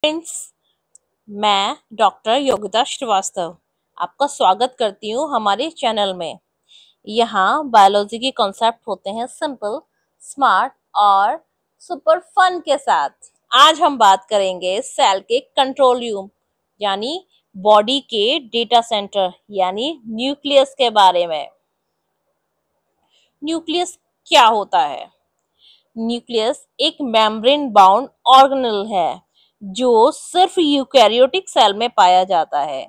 Friends, मैं doctor Yogita Srivastava आपका स्वागत करती हूँ हमारे चैनल में। यहाँ बायोलॉजी के कॉन्सेप्ट होते हैं सिंपल, स्मार्ट और सुपर फन के साथ। आज हम बात करेंगे सेल के कंट्रोल रूम यानी बॉडी के डेटा सेंटर यानी न्यूक्लियस के बारे में। न्यूक्लियस क्या होता है? न्यूक्लियस एक मेम्ब्रेन बाउंड ऑर्गेनेल है जो सिर्फ यूकैरियोटिक सेल में पाया जाता है।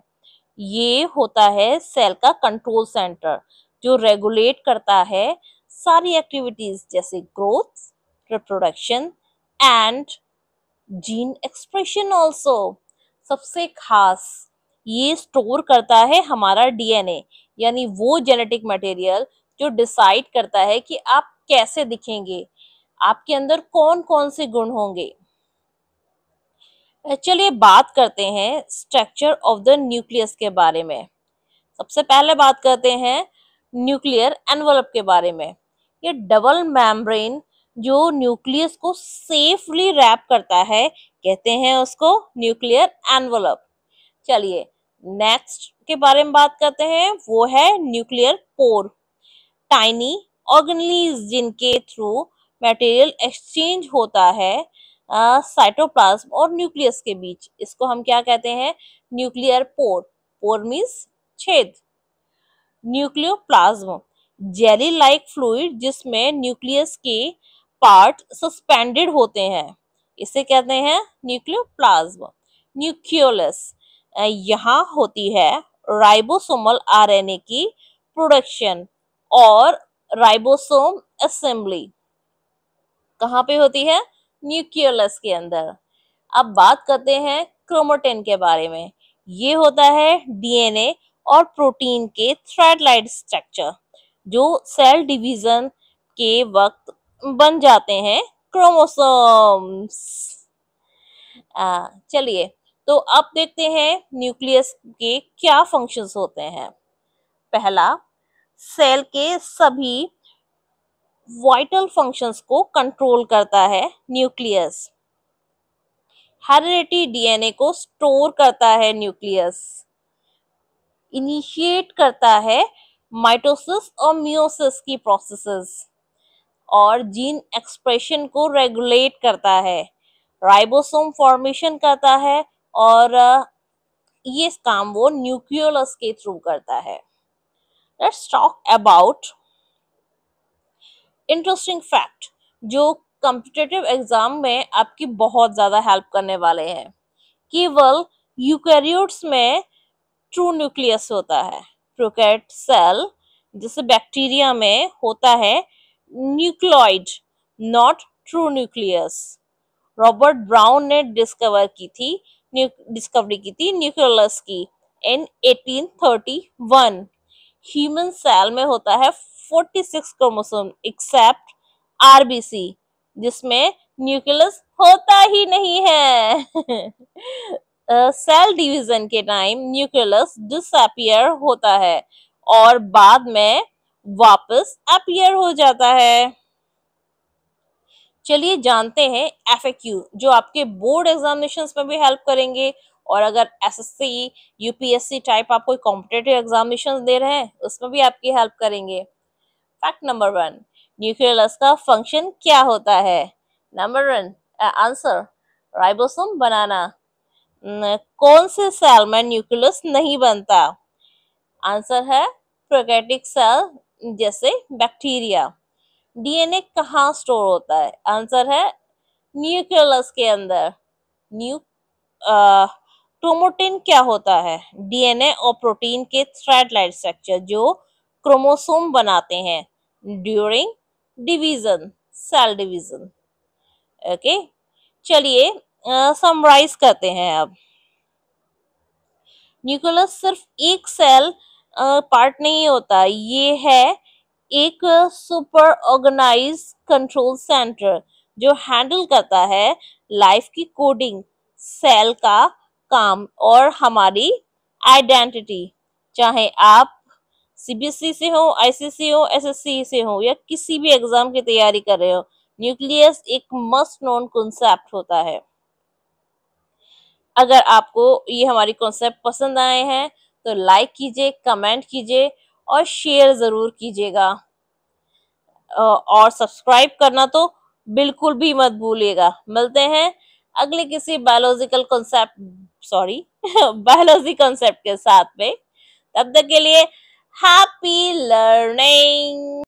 ये होता है सेल का कंट्रोल सेंटर जो रेगुलेट करता है सारी एक्टिविटीज जैसे growth, reproduction and gene expression also. सबसे खास ये स्टोर करता है हमारा डीएनए यानी वो जेनेटिक मटेरियल जो डिसाइड करता है कि आप कैसे दिखेंगे, आपके अंदर कौन कौन से गुण होंगे। चलिए बात करते हैं स्ट्रक्चर ऑफ द न्यूक्लियस के बारे में। सबसे पहले बात करते हैं न्यूक्लियर एनवलप के बारे में। ये डबल मेम्ब्रेन जो न्यूक्लियस को सेफली रैप करता है कहते हैं उसको न्यूक्लियर एनवलप। चलिए नेक्स्ट के बारे में बात करते हैं, वो है न्यूक्लियर पोर। टाइनी ऑर्गेनेल्स जिनके थ्रू मटेरियल एक्सचेंज होता है साइटोप्लाज्म और न्यूक्लियस के बीच, इसको हम क्या कहते हैं? Nuclear pore. पोर मीन्स छेद। न्यूक्लियोप्लाज्म जेली लाइक फ्लूइड जिसमें न्यूक्लियस के पार्ट सस्पेंडेड होते हैं, इसे कहते हैं न्यूक्लियोप्लाज्म। न्यूक्लियोलस यहाँ होती है राइबोसोमल आरएनए की प्रोडक्शन और राइबोसोम असेंबली। कहाँ पे होती है? न्यूक्लियोलस के अंदर। अब बात करते हैं क्रोमेटिन के बारे में। ये होता है डीएनए और प्रोटीन के थ्रेड लाइक स्ट्रक्चर जो सेल डिवीजन के वक्त बन जाते हैं क्रोमोसोम्स। चलिए तो अब देखते हैं न्यूक्लियस के क्या फंक्शंस होते हैं। पहला, सेल के सभी वाइटल फंक्शंस को कंट्रोल करता है न्यूक्लियस। हेरिडिटी डीएनए को स्टोर करता है न्यूक्लियस। इनिशिएट करता है माइटोसिस और मियोसिस की प्रोसेसेस और जीन एक्सप्रेशन को रेगुलेट करता है। राइबोसोम फॉर्मेशन करता है और ये काम वो न्यूक्लियोलस के थ्रू करता है। Let's talk about interesting fact जो कॉम्पिटिटिव एग्जाम में आपकी बहुत ज्यादा हेल्प करने वाले हैं। केवल यूकैरियोट्स में ट्रू न्यूक्लियस होता है। प्रोकैरियोट सेल जैसे बैक्टीरिया में होता है nucleoid, not true nucleus. Robert brown ने डिस्कवरी की थी न्यूक्लियस की इन 1831। ह्यूमन सेल में होता है 46 क्रोमोसोम एक्सेप्ट आरबीसी जिसमें न्यूक्लियस होता ही नहीं है। सेल डिवीजन के टाइम न्यूक्लियस डिसअपियर होता है और बाद में वापस अपीयर हो जाता है। चलिए जानते हैं एफएक्यू जो आपके बोर्ड एग्जामिनेशंस में भी हेल्प करेंगे और अगर एसएससी यूपीएससी टाइप आप कोई कॉम्पिटिटिव एग्जामिनेशंस दे रहे हैं उसमें भी आपकी हेल्प करेंगे। फैक्ट नंबर 1, न्यूक्लियस का फंक्शन क्या होता है? नंबर 1 आंसर, राइबोसोम बनाना। कौन से सेल में न्यूक्लियस नहीं बनता? आंसर है प्रोकैरियोटिक सेल जैसे बैक्टीरिया। डीएनए कहाँ स्टोर होता है? आंसर है न्यूक्लियस के अंदर। न्यू क्रोमेटिन क्या होता है? डीएनए और प्रोटीन के थ्रेड लाइक स्ट्रक्चर जो क्रोमोसोम बनाते हैं during division, cell division. Okay, चलिए समराइज करते हैं अब। न्यूक्लियस सिर्फ एक सेल पार्ट नहीं होता, ये है एक सुपर ऑर्गेनाइज कंट्रोल सेंटर जो हैंडल करता है लाइफ की कोडिंग, सेल का काम और हमारी आइडेंटिटी। चाहे आप सीबीएसई से हो, आईसीएसई हो, एसएससी से हो या किसी भी एग्जाम की तैयारी कर रहे हो, न्यूक्लियस एक मस्ट नोन कॉन्सेप्ट होता है। अगर आपको ये हमारी कॉन्सेप्ट पसंद आए हैं तो लाइक कीजिए, कमेंट कीजिए और शेयर ज़रूर कीजिएगा। और सब्सक्राइब करना तो बिल्कुल भी मत भूलिएगा। मिलते हैं अगले किसी biological concept, sorry biology concept के साथ में। तब तक के लिए हैप्पी लर्निंग।